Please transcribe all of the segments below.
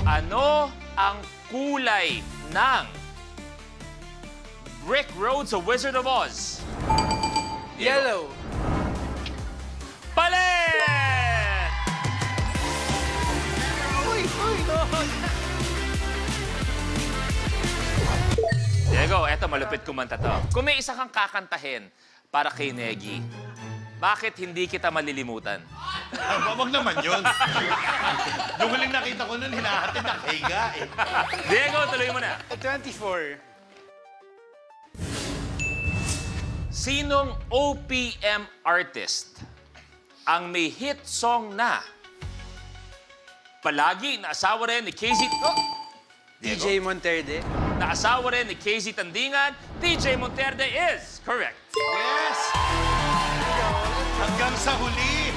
Ano ang kulay ng brick road sa Wizard of Oz? Yellow. Palit! Diego, eto malupit kumanta to. Kung may isa kang kakantahin para kay Negi, bakit hindi kita malilimutan? Wag naman yun. Yung huling nakita ko nun, hinahatid na higa eh. Diego, tuloy mo na. 24. Sinong OPM artist ang may hit song na palagi na asawa rin ni KZ... Diego? DJ Monterde. Na asawa rin ni KZ Tandingan, TJ Monterde is correct. Yes! Hanggang sa huli.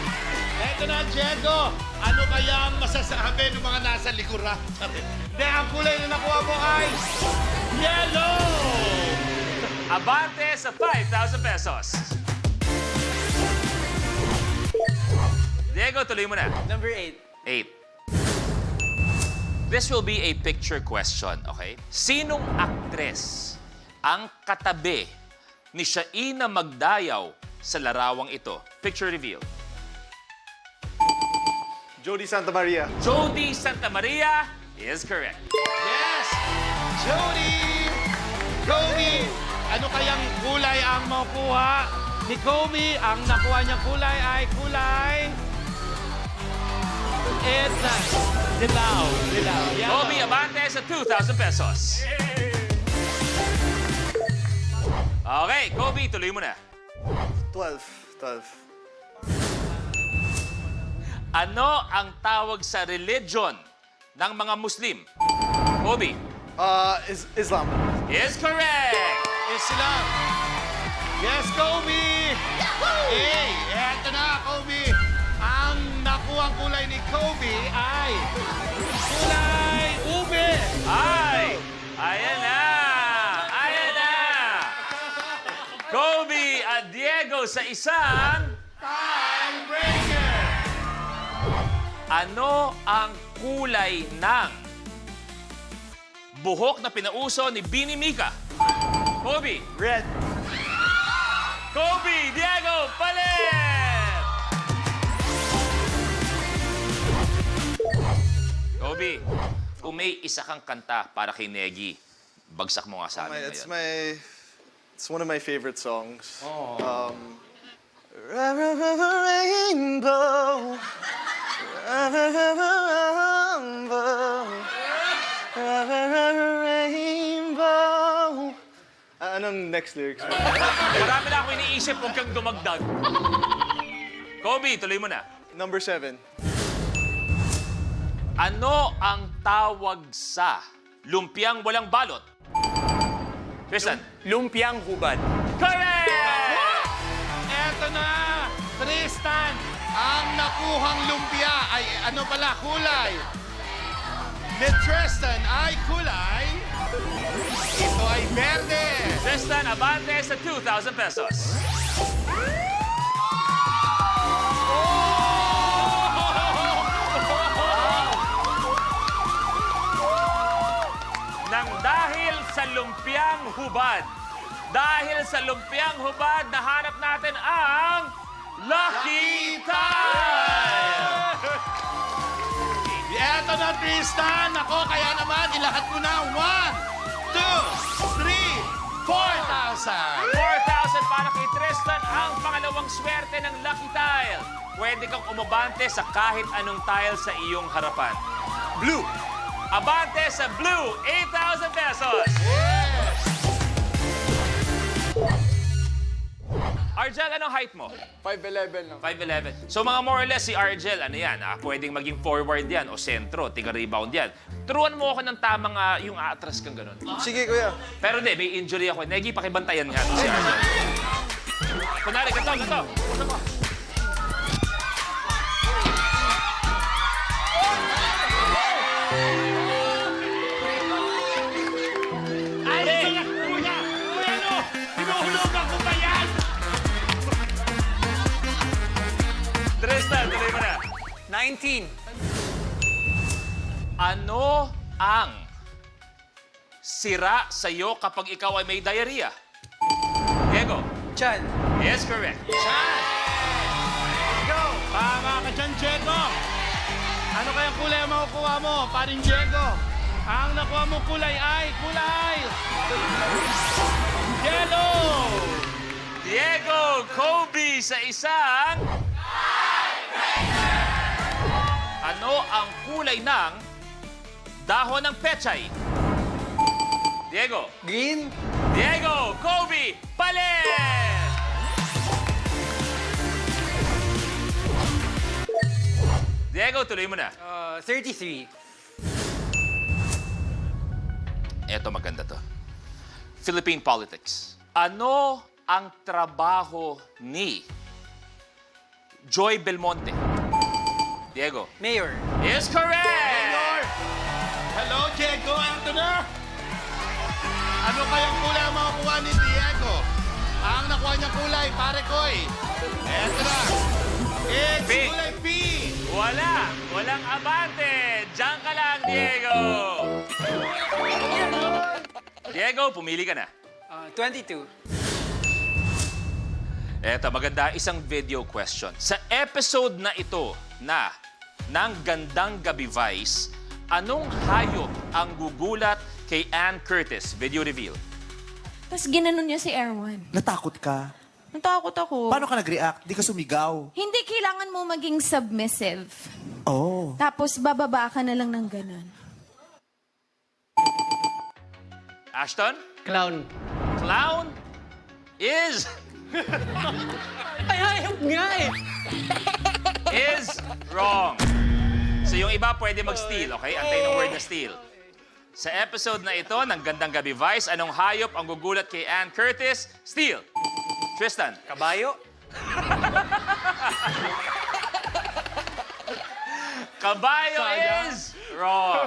Eto na, Diego. Ano kaya ang masasabi ng mga nasa likuran? Hindi, ang kulay na nakuha mo ay yellow! Abante sa 5,000 pesos. Diego, tuloy mo na. Number 8. 8. This will be a picture question, okay? Sinong aktres ang katabi ni Shaina Magdayaw sa larawang ito? Picture reveal. Jody Santa Maria. Jody Santa Maria is correct. Yes! Jody! Kobe! Ano kayang kulay ang makuha ni Kobe? Ang nakuha niyang kulay ay kulay... It's dilaw. Dilaw. Yellow. Kobe Abante sa 2,000 pesos. Okay, Kobe, tuloy mo na. 12. Ano ang tawag sa religion ng mga Muslim? Kobe Islam. is correct. Islam. Yes, Kobe! Hey, eto na, Kobe. Ang nakuhang kulay ni Kobe ay kulay ube. Ay! Ayan na! Ayan na! Kobe at Diego sa isang... Tiebreaker! Ano ang kulay ng buhok na pinauso ni Bini Mika? Kobe! Red. Kobe! Diego! Palit! Kobe, kung may isa kang kanta para kay Negi, bagsak mo nga sa amin ngayon. It's one of my favorite songs. Oh. Rainbow. Rainbow. Anong next lyrics mo? Marami na ako iniisip, huwag kang dumagdag. Kobe, tuloy mo na. Number 7. Ano ang tawag sa lumpiang walang balot? Tristan. Lumpiang hubad. Correct! Eto na, Tristan. Ang nakuhang lumpia ay ano pala, kulay. Ni Tristan ay kulay. Ito ay verde. Tristan, abante sa 2,000 pesos. Nang dahil sa lumpiang hubad, nahanap natin ang Lucky Tile! Eto na, Tristan. Ako, kaya naman, ilahat mo na. 1, 2, 3, 4,000. 4,000 para kay Tristan, ang pangalawang swerte ng Lucky Tile. Pwede kang umabante sa kahit anong tile sa iyong harapan. Blue. Abante sa blue, 8,000 pesos. Argel, anong height mo? 5'11 lang. 5'11". So mga more or less si Argel, ano yan, pwedeng maging forward yan o sentro, tiga-rebound yan. Turuan mo ako ng tamang yung aatras kang ganun. Sige, kuya. Pero hindi, may injury ako. Negi, pakibantayan nga si Argel. Kunwari, ganito. Puso mo. Ay, kuya! Kuya, no! Hinuhulugan ko ba yan? Tristan, tuloy mo na. 19. Ano ang sira sa'yo kapag ikaw ay may diarrhea? Diego. Chan. Yes, correct. Chan. Go! Tama ka dyan, Diego. Ano kayang kulay ang makukuha mo? Paring Diego. Ang nakuha mong kulay ay kulay yellow! Diego, Kobe sa isang... Ano ang kulay ng dahon ng pechay? Diego. Green. Diego, Kobe, palit! Diego, tuloy mo na. 33. Eto, maganda to. Philippine politics. Ano ang trabaho ni Joy Belmonte? Diego. Mayor. Is correct! Hello, Diego. Ito na. Ano kayang kulay ang makukuha ni Diego? Ang nakuha niyang kulay, pare koy. Eto na. It's P. kulay P. Wala! Walang abante! Diyan ka lang, Diego! Diego, pumili ka na. 22. Eto, maganda. Isang video question. Sa episode na ito ng Gandang Gabi Vice, anong hayop ang gugulat kay Ann Curtis? Video reveal. Tapos ginanon niya si Erwan. Natakot ka? Natakot ako. Paano ka nag-react? Di ka sumigaw? Hindi kailangan mo maging submissive. Oh. Tapos bababa ka na lang ng ganun. Ashton? Clown. Clown is Ay, hayop nga eh. is wrong. So yung iba pwede mag-steal, okay? Antay ng word na steal. Sa episode na ito ng Gandang Gabi Vice, anong hayop ang gugulat kay Ann Curtis? Steal. Tristan. Kabayo. Kabayo is wrong.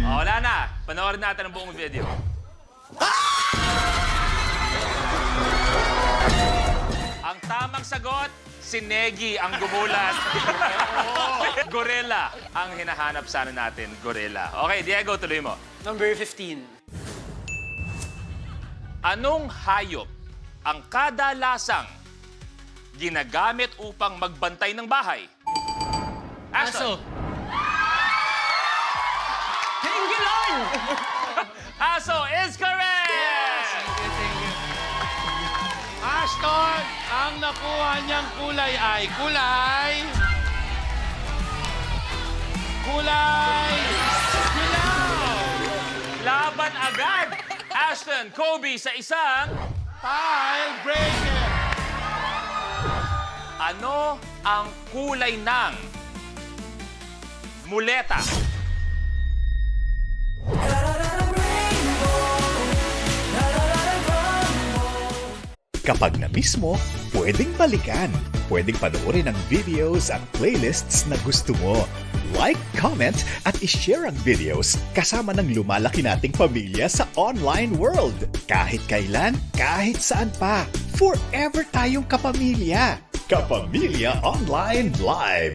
O, wala na. Panoorin natin ang buong video. Ang tamang sagot, si Negi ang gumulat. Gorilla ang hinahanap sana natin. Gorilla. Okay, Diego, tuloy mo. Number 15. Anong hayop ang kadalasang ginagamit upang magbantay ng bahay? Ashton. Pangolin! Aso is correct! Ashton, ang nakuha niyang kulay ay kulay... Dilaw! Laban agad! Ashton, Kobe sa isang... Tile breaker! Ano ang kulay ng muleta? Kapag na-miss mo, pwedeng balikan. Pwedeng panoorin ang videos at playlists na gusto mo. Like, comment, at ishare ang videos kasama ng lumalaki nating pamilya sa online world. Kahit kailan, kahit saan pa. Forever tayong kapamilya. Kapamilya Online Live.